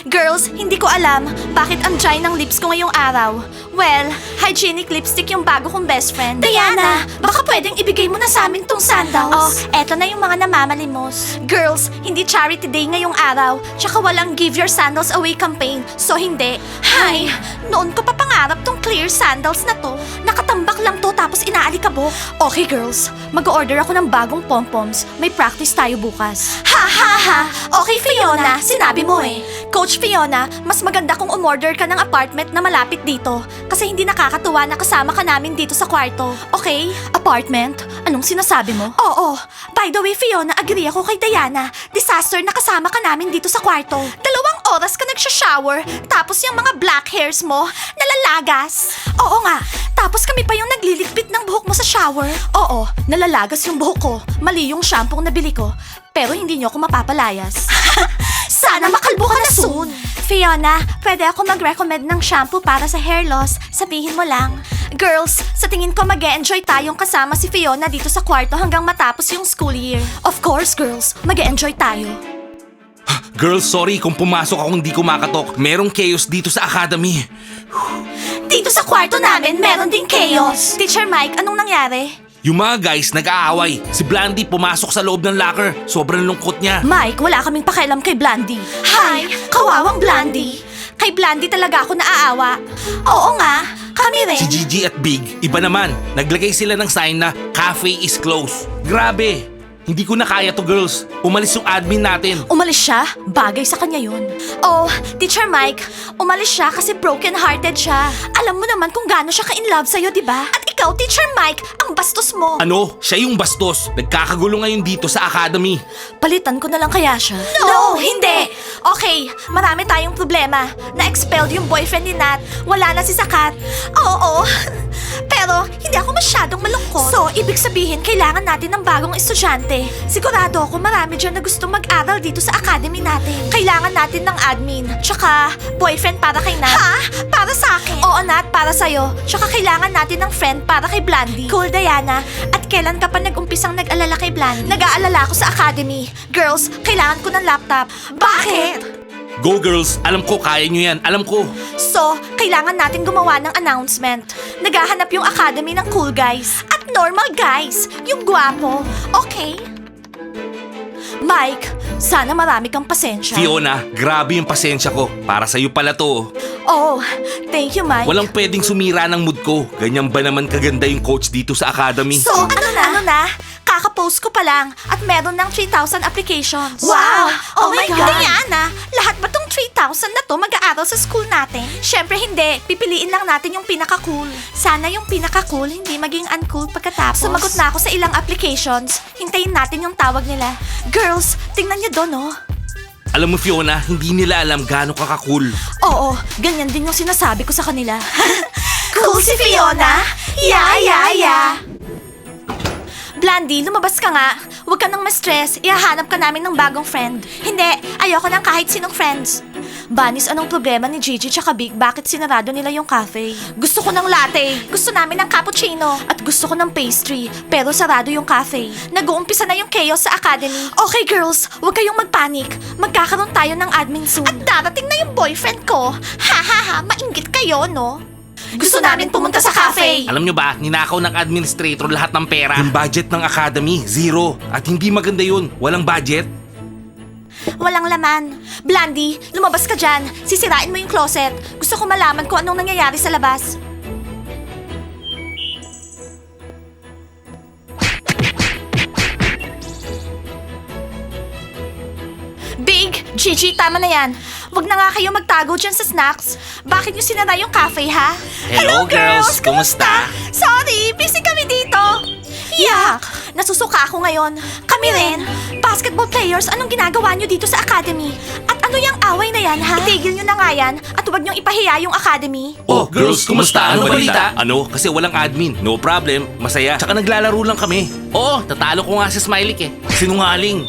Girls, hindi ko alam bakit ang dry ng lips ko ngayong araw. Well, hygienic lipstick yung bago kong best friend. Diana, baka pwedeng ibigay mo na sa amin tong sandals. Oh, eto na yung mga namamalimos. Girls, hindi charity day ngayong araw. Tsaka walang give your sandals away campaign. So hindi. Hay, noon ko pa pangarap tong clear sandals na to. Nakatambak lang to tapos inaalikabok. Okay girls, mag-order ako ng bagong pompoms. May practice tayo bukas. Ha ha ha! Okay Fiona, sinabi mo eh. Coach Fiona, mas maganda kung umorder ka ng apartment na malapit dito. Kasi hindi nakakatuwa na kasama ka namin dito sa kwarto. Okay? Apartment? Anong sinasabi mo? Oo. By the way Fiona, agree ako kay Diana. Disaster na kasama ka namin dito sa kwarto. 2 oras ka nagsha-shower, tapos yung mga black hairs mo, nalalagas. Oo nga. Tapos kami pa yung nagliligpit ng buhok mo sa shower. Oo, nalalagas yung buhok ko. Mali yung shampoo na bili ko. Pero hindi niyo ako mapapalayas. Sana makalbo ka na soon. Fiona, pwede ako mag-recommend ng shampoo para sa hair loss. Sabihin mo lang. Girls, sa tingin ko mag-e-enjoy tayong kasama si Fiona dito sa kwarto hanggang matapos yung school year. Of course, girls. Mag-e-enjoy tayo. Girls, sorry kung pumasok ako hindi ko makatok. Merong chaos dito sa academy. Dito sa kwarto namin, meron ding chaos. Teacher Mike, anong nangyari? Yung mga guys nag-aaway. Si Blandy pumasok sa loob ng locker. Sobrang lungkot niya. Mike, wala kaming pakialam kay Blandy. Hi, kawawang Blandy. Kay Blandy talaga ako naaawa. Oo nga, kami rin. Si Gigi at Big, iba naman. Naglagay sila ng sign na cafe is closed. Grabe! Hindi ko na kaya to girls. Umalis yung admin natin. Umalis siya? Bagay sa kanya yun. Oh, Teacher Mike, umalis siya kasi broken-hearted siya. Alam mo naman kung gaano siya ka-inlove sa'yo, di ba? At ikaw, Teacher Mike, ang bastos mo. Ano? Siya yung bastos. Nagkakagulo ngayon dito sa academy. Palitan ko na lang kaya siya. No, hindi! Okay, marami tayong problema. Na-expelled yung boyfriend ni Nat. Wala na si Sakat. Oo. Pero hindi ako masyadong malungkot. So, ibig sabihin, kailangan natin ng bagong estudyante. Sigurado ako marami dyan na gustong mag-aral dito sa academy natin. Kailangan natin ng admin. Tsaka, boyfriend para kay Nat. Ha? Para sa akin? Oo, Nat, para sa'yo. Tsaka kailangan natin ng friend para kay Blandy. Cool, Diana. At kailan ka pa nag-umpisang nag-alala kay Blandy? Nag-aalala ako sa academy. Girls, kailangan ko ng laptop. Bakit? Go girls! Alam ko, kaya nyo yan. Alam ko. So, kailangan natin gumawa ng announcement. Naghahanap yung academy ng cool guys. At normal guys. Yung gwapo. Okay? Mike, sana marami kang pasensya. Fiona, grabe yung pasensya ko. Para sa'yo pala to. Oh, thank you, Mike. Walang pwedeng sumira ng mood ko. Ganyan ba naman kaganda yung coach dito sa academy? So, ano na? Kaka-post ko pa lang at meron ng 3,000 applications. Wow! Oh my God! Diana, lahat ba tong 3,000 na to mag-aaral sa school natin? Syempre hindi. Pipiliin lang natin yung pinaka-cool. Sana yung pinaka-cool hindi maging uncool pagkatapos. Sumagot na ako sa ilang applications. Hintayin natin yung tawag nila. Girls, tingnan niyo doon, oh. Alam mo Fiona, hindi nila alam gaano ka ka-cool. Oo, ganyan din yung sinasabi ko sa kanila. Cool si Fiona? Yeah. Blandy, lumabas ka nga. Huwag ka nang ma-stress. Ihahanap ka namin ng bagong friend. Hindi, ayoko ng kahit sinong friends. Banis, anong problema ni Gigi tsaka Big? Bakit sinarado nila yung cafe? Gusto ko ng latte. Gusto namin ng cappuccino. At gusto ko ng pastry. Pero sarado yung cafe. Nag-uumpisa na yung chaos sa academy. Okay girls, huwag kayong magpanik. Magkakaroon tayo ng admin soon. At darating na yung boyfriend ko. Ha, mainggit kayo, no? Gusto namin pumunta sa cafe. Alam nyo ba, ninakaw ng administrator lahat ng pera. Yung budget ng academy, zero. At hindi maganda yun. Walang budget. Walang laman. Blandy, lumabas ka dyan. Sisirain mo yung closet. Gusto ko malaman kung anong nangyayari sa labas. Big, Gigi, tama na yan. Wag na nga kayo magtago dyan sa snacks. Bakit nyo sinara yung cafe, ha? Hello, girls. Kumusta? Sorry, busy kami dito. Yak! Nasusuka ako ngayon. Kami rin. Basketball players, anong ginagawa nyo dito sa academy? At ano yung away na yan, ha? Itigil nyo na nga yan at huwag nyong ipahiya yung academy. Oh, girls, kumusta? Ano balita? Ano? Kasi walang admin. No problem. Masaya. Tsaka naglalaro lang kami. Oo, tatalo ko nga si Smiley eh. Sinungaling.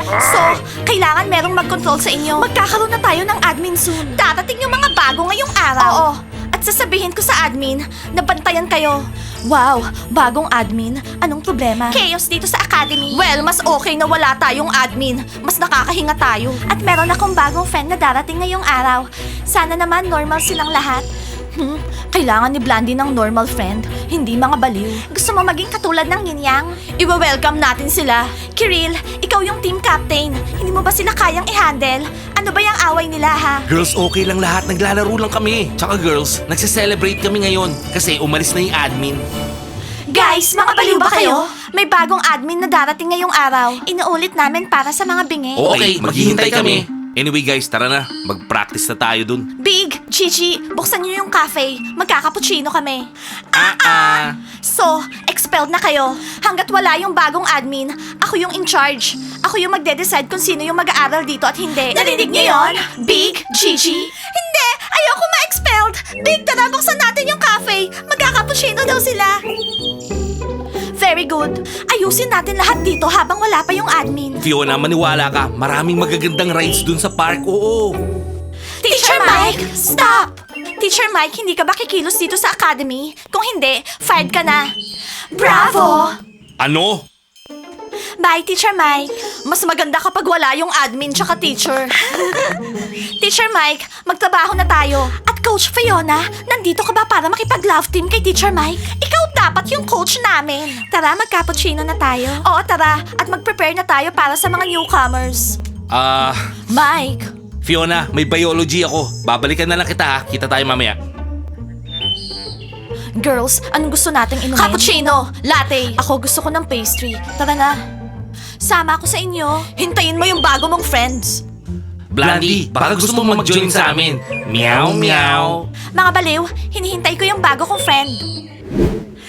So, kailangan merong mag-control sa inyo. Magkakaroon na tayo ng admin soon. Darating yung mga bago ngayong araw. Oo. At sasabihin ko sa admin na bantayan kayo. Wow, bagong admin? Anong problema? Chaos dito sa academy. Well, mas okay na wala tayong admin. Mas nakakahinga tayo. At meron akong bagong friend na darating ngayong araw. Sana naman normal silang lahat. Kailangan ni Blandy ng normal friend, hindi mga baliw. Gusto mo maging katulad ng Yin-Yang? Iwa-welcome natin sila. Kiril, ikaw yung team captain. Hindi mo ba sila kayang i-handle? Ano ba yung away nila ha? Girls, okay lang lahat. Naglalaro lang kami. Tsaka girls, nagse-celebrate kami ngayon kasi umalis na yung admin. Guys, mga baliw ba kayo? May bagong admin na darating ngayong araw. Inuulit namin para sa mga bingi. Okay, maghihintay kami. Anyway guys, tara na. Mag-practice na tayo dun. Big, Gigi, buksan niyo yung cafe. Magkakapuchino kami. So, expelled na kayo. Hanggat wala yung bagong admin, ako yung in charge. Ako yung magde-decide kung sino yung mag-aaral dito at hindi. Narinig niyo yon? Big, Gigi? Hindi! Ayoko ma-expelled! Big, tara, buksan natin yung cafe. Magkakapuchino daw sila. Very good. Ayusin natin lahat dito habang wala pa yung admin. Fiona, maniwala ka. Maraming magagandang rides dun sa park. Oo. Teacher Mike, stop! Teacher Mike, hindi ka ba kikilos dito sa academy? Kung hindi, fired ka na. Bravo! Ano? Bye, Teacher Mike. Mas maganda kapag wala yung admin tsaka teacher. Teacher Mike, magtrabaho na tayo. At Coach Fiona, nandito ka ba para makipag-love team kay Teacher Mike? Ikaw dapat yung coach namin. Tara, mag-cappuccino na tayo. Oo, tara. At mag-prepare na tayo para sa mga newcomers. Mike. Fiona, may biology ako. Babalikan na lang kita ha. Kita tayo mamaya. Girls, anong gusto nating inumin? Cappuccino, latte. Ako gusto ko ng pastry. Tara na. Sama ako sa inyo. Hintayin mo yung bago mong friends. Blandy, baka gusto mo mag-join sa amin. Meow, meow. Mga baliw, hinihintay ko yung bago kong friend.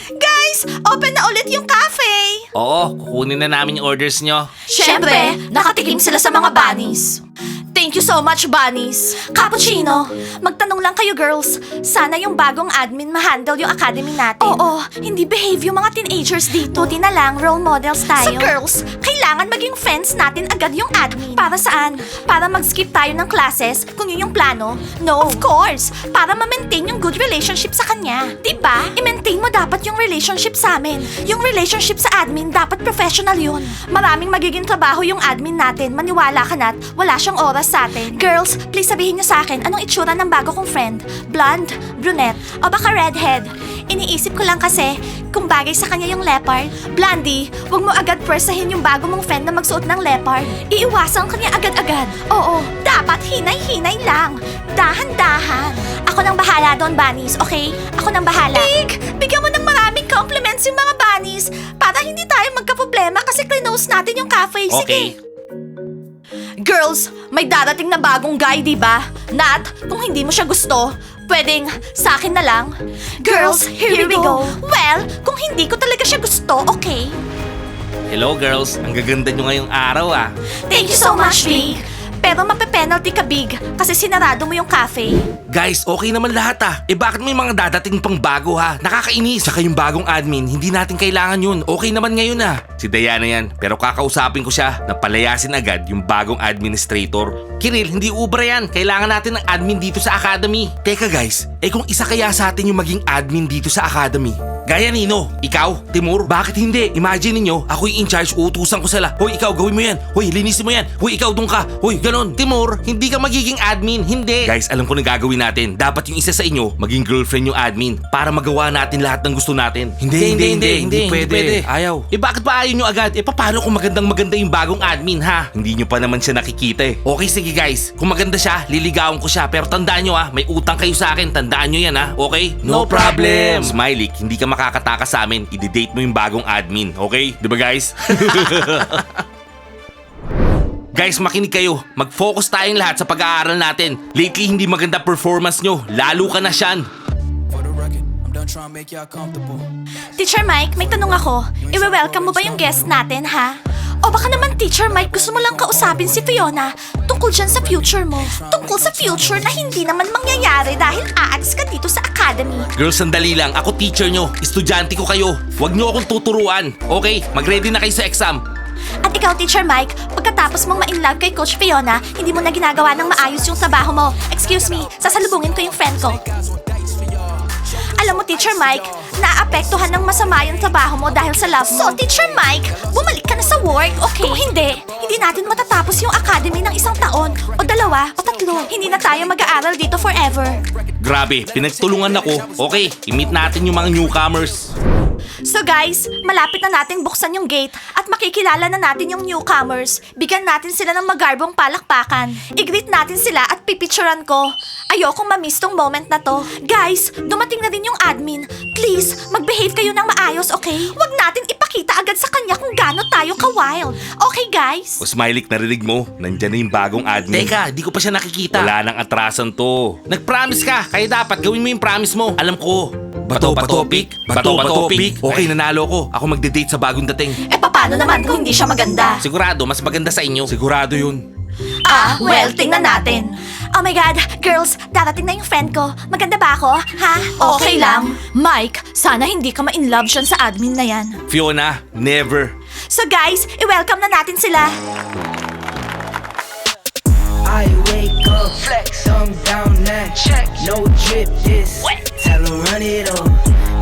Guys, open na ulit yung cafe. Oo, kukunin na namin yung orders nyo. Siyempre, nakatikim sila sa mga bunnies. Thank you so much, bunnies. Cappuccino, magtanong lang kayo, girls. Sana yung bagong admin ma-handle yung academy natin. Oo, hindi behave yung mga teenagers dito. Buti na lang, role models tayo. So girls, kailangan maging friends natin agad yung admin. Para saan? Para mag-skip tayo ng classes kung yun yung plano? No. Of course, para ma-maintain yung good relationship sa kanya. Diba? I-maintain mo dapat yung relationship sa amin. Yung relationship sa admin, dapat professional yun. Maraming magiging trabaho yung admin natin. Maniwala ka na't wala siyang oras sa atin. Girls, please sabihin niyo sa akin anong itsura ng bago kong friend. Blonde, brunette, o baka redhead. Iniisip ko lang kasi kung bagay sa kanya yung leopard. Blondie, wag mo agad pwersahin yung bago mong friend na magsuot ng leopard. Iiwasan ka niya agad-agad. Oo, dapat hinay-hinay lang. Dahan-dahan. Ako nang bahala doon, bunnies, okay? Ako nang bahala. Big, bigyan mo ng maraming compliments yung mga bunnies para hindi tayo magkaproblema kasi close natin yung cafe. Sige. Okay. Girls, may darating na bagong guy, di ba? Nat, kung hindi mo siya gusto, pwedeng sa akin na lang. Girls, here we go. Well, kung hindi ko talaga siya gusto, okay? Hello girls, ang gaganda nyo ngayong araw ah. Thank you so much, Big. Pero mape-penalty ka, Big, kasi sinarado mo yung cafe. Guys, okay naman lahat ah. Bakit may mga dadating pang bago ha? Nakakainis. Saka yung bagong admin, hindi natin kailangan yun. Okay naman ngayon ah. Si Diana yan, pero kakausapin ko siya na palayasin agad yung bagong administrator. Kiril, hindi ubra yan. Kailangan natin ng admin dito sa academy. Teka guys, kung isa kaya sa atin yung maging admin dito sa academy? Gaya Nino, ikaw, Timur, bakit hindi? Imagine ninyo, ako yung in charge, uutusan ko sila. Hoy, ikaw, gawin mo yan. Hoy, linisin mo yan. Hoy, ikaw, doon ka. Hoy, ganon. Timur, hindi ka magiging admin. Hindi. Guys, alam ko na gagawin natin. Dapat yung isa sa inyo, maging girlfriend yung admin para magawa natin lahat ng gusto natin. Hindi pwede. Ayaw. Bakit pa ayaw nyo agad? Paano kung maganda yung bagong admin, ha? Hindi nyo pa naman siya nakikita eh. Okay, sige guys. Kung maganda siya, liligawan ko siya. Pero tandaan nyo may utang kayo sa akin. Tandaan nyo yan ha, okay? No problem. Smiley, hindi ka makakataka sa amin. I-date mo yung bagong admin, okay? Diba guys? Guys, makinig kayo. Mag-focus tayong lahat sa pag-aaral natin. Lately, hindi maganda performance nyo. Lalo ka na siyan. For the record, I'm done trying to make y'all comfortable. Teacher Mike, may tanong ako. Iwe-welcome mo ba yung guest natin, ha? O baka naman, Teacher Mike, gusto mo lang kausapin si Fiona tungkol dyan sa future mo. Tungkol sa future na hindi naman mangyayari dahil aalis ka dito sa academy. Girls, sandali lang. Ako teacher nyo. Estudyante ko kayo. Huwag nyo akong tuturuan. Okay? Mag-ready na kayo sa exam. At ikaw, Teacher Mike, pagkatapos mong ma-inlove kay Coach Fiona, hindi mo na ginagawa ng maayos yung trabaho mo. Excuse me, sasalubungin ko yung friend ko. Guys want dice for y'all. Alam mo, Teacher Mike, naapektuhan ng masama yung trabaho mo dahil sa love mo. So, Teacher Mike, bumalik ka na sa work, okay? Kung hindi natin matatapos yung academy ng 1 taon, o 2, o 3. Hindi na tayo mag-aaral dito forever. Grabe, pinagtulungan ako. Okay, i-meet natin yung mga newcomers. So guys, malapit na nating buksan yung gate at makikilala na natin yung newcomers. Bigyan natin sila ng magarbong palakpakan. I-greet natin sila at pipicturan ko. Ayokong ma-miss tong moment na to. Guys, dumating na din yung admin. Please, mag-behave kayo ng maayos, okay? Huwag natin ipakita agad sa kanya kung gaano tayo ka-wild. Okay, guys? O Smiley, narinig mo? Nandyan na yung bagong admin. Teka, di ko pa siya nakikita. Wala nang atrasan to. Nag-promise ka, kaya dapat gawin mo yung promise mo. Alam ko. Bato pa topic? Bato pa topic? Okay, nanalo ko. Ako magde-date sa bagong dating. Eh, paano naman kung hindi siya maganda? Sigurado, mas maganda sa inyo. Sigurado yun. Well, tingnan natin. Oh my God, girls, darating na yung friend ko. Maganda ba ako, ha? Okay lang. Mike, sana hindi ka ma-inlove siya sa admin na yan. Fiona, never. So guys, i-welcome na natin sila. I wake up, flex, I'm down now. Check, no drip, this. Tell 'em run it up.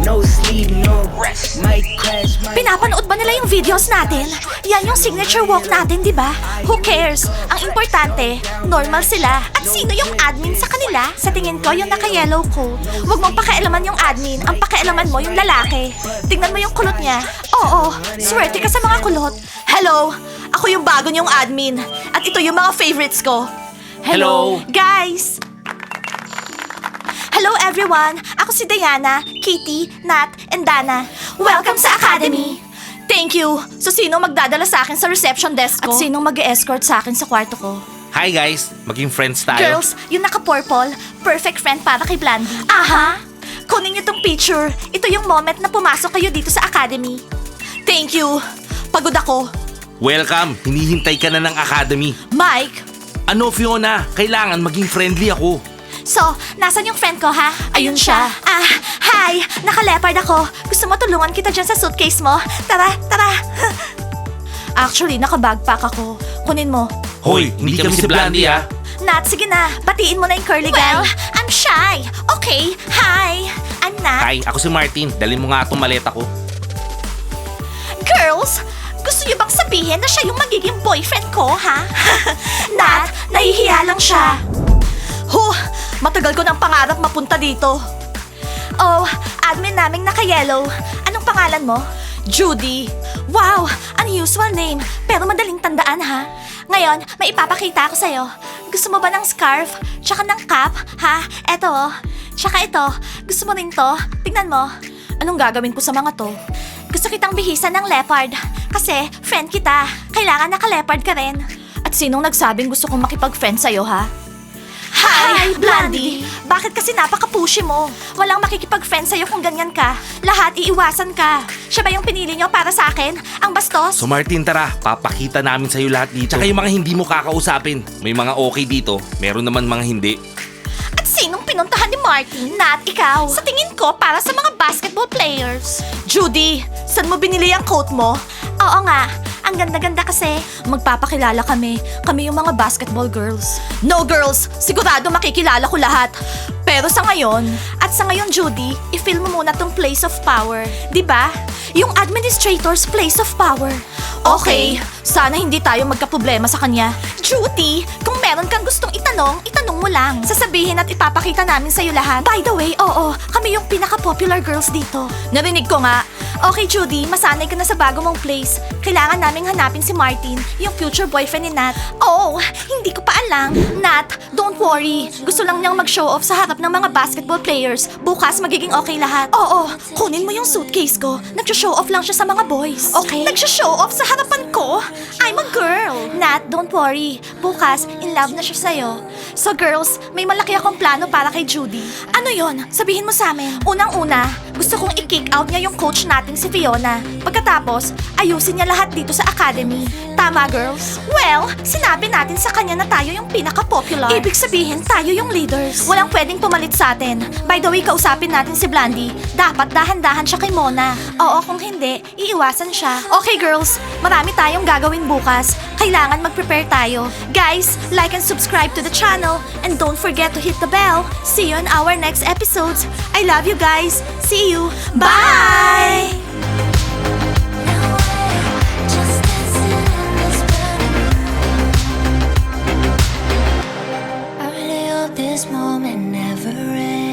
No sleep, no rest. Might crash, might. Pinapanood ba nila yung videos natin? Yan yung signature walk natin, di ba? Who cares? Ang importante, normal sila. At sino yung admin sa kanila? Sa tingin ko, yung naka-yellow coat. Huwag mong pakialaman yung admin. Ang pakialaman mo yung lalaki. Tingnan mo yung kulot niya. Oo, swerte ka sa mga kulot. Hello, ako yung bago niyong admin. At ito yung mga favorites ko. Hello. Guys! Hello everyone! Ako si Diana, Kitty, Nat, and Dana. Welcome sa Academy! Thank you! So sino magdadala sa akin sa reception desk ko? At sinong mag-escort sa akin sa kwarto ko? Hi guys, maging friends tayo. Girls, yung naka-purple, perfect friend para kay Blandy. Aha! Kunin niyo tong picture. Ito yung moment na pumasok kayo dito sa Academy. Thank you! Pagod ako. Welcome, hinihintay ka na ng academy. Mike! Ano Fiona, kailangan maging friendly ako. So, nasan yung friend ko, ha? Ayun siya. Hi! Naka-leopard ako. Gusto mo tulungan kita dyan sa suitcase mo? Tara, tara! Actually, naka-backpack ako. Kunin mo. Hoy, hindi kami si Blandy ah. Nat, sige na. Batiin mo na yung curly guy. Well, I'm shy. Okay, hi. I'm Nat. Hi, ako si Martin. Dalhin mo nga itong maleta ko. Girls, gusto niyo bang sabihin na siya yung magiging boyfriend ko, ha? Nat, nahihiya lang siya. Matagal ko ng pangarap mapunta dito. Oh, admin naming naka-yellow. Anong pangalan mo? Judy. Wow, unusual name. Pero madaling tandaan, ha? Ngayon, may ipapakita ako sa'yo. Gusto mo ba ng scarf? Tsaka ng cap? Ha? Eto, oh. Tsaka ito. Gusto mo rin to? Tignan mo. Anong gagawin ko sa mga to? Gusto kitang bihisan ng leopard. Kasi, friend kita. Kailangan naka-leopard ka rin. At sinong nagsabing gusto kong makipag-friend sa'yo, ha? Hi, Blondie! Bakit kasi napaka-pushy mo? Walang makikipag-friend sa'yo kung ganyan ka. Lahat iiwasan ka. Siya ba yung pinili nyo para sa akin? Ang bastos? So Martin, tara, papakita namin sa'yo lahat dito. Tsaka yung mga hindi mo kakausapin. May mga okay dito, meron naman mga hindi. At sinong pinuntahan ni Martin? Nat, ikaw. Sa tingin ko, para sa mga basketball players. Judy, saan mo binili ang coat mo? Oo nga. Ang ganda-ganda kasi. Magpapakilala kami. Kami yung mga basketball girls. No girls! Sigurado makikilala ko lahat. Pero sa ngayon, Judy, i-film mo muna tong place of power. Diba? Yung administrator's place of power. Okay, sana hindi tayo magkaproblema sa kanya. Judy, kung meron kang gustong itanong mo lang. Sasabihin at ipapakita namin sa'yo lahat. By the way, oo, kami yung pinaka-popular girls dito. Narinig ko nga. Okay, Judy, masanay ka na sa bago mong place. Kailangan naming hanapin si Martin, yung future boyfriend ni Nat. Oh, hindi ko pa alam. Nat, don't worry. Gusto lang niyang mag-show off sa harap ng mga basketball players. Bukas magiging okay lahat. Oo, kunin mo yung suitcase ko. Nag-show off lang siya sa mga boys. Okay? Nag-show off sa harapan ko? I'm a girl. Nat, don't worry. Bukas, in love na siya sa'yo. So girls, may malaki akong plano para kay Judy. Ano yon? Sabihin mo sa amin. Unang-una, gusto kong i-kick out niya yung coach natin si Fiona. Pagkatapos, ayusin niya lahat dito sa academy. Tama, girls? Well, sinabi natin sa kanya na tayo yung pinaka-popular. Ibig sabihin, tayo yung leaders. Walang pwedeng pumalit sa atin. By the way, kausapin natin si Blandy. Dapat dahan-dahan siya kay Mona. Oo, kung hindi, iiwasan siya. Okay, girls, marami tayong gagawin bukas. Kaya kailangan mag-prepare tayo. Guys, like and subscribe to the channel. And don't forget to hit the bell. See you on our next episodes. I love you guys. See you. Bye! I really hope this moment never ends.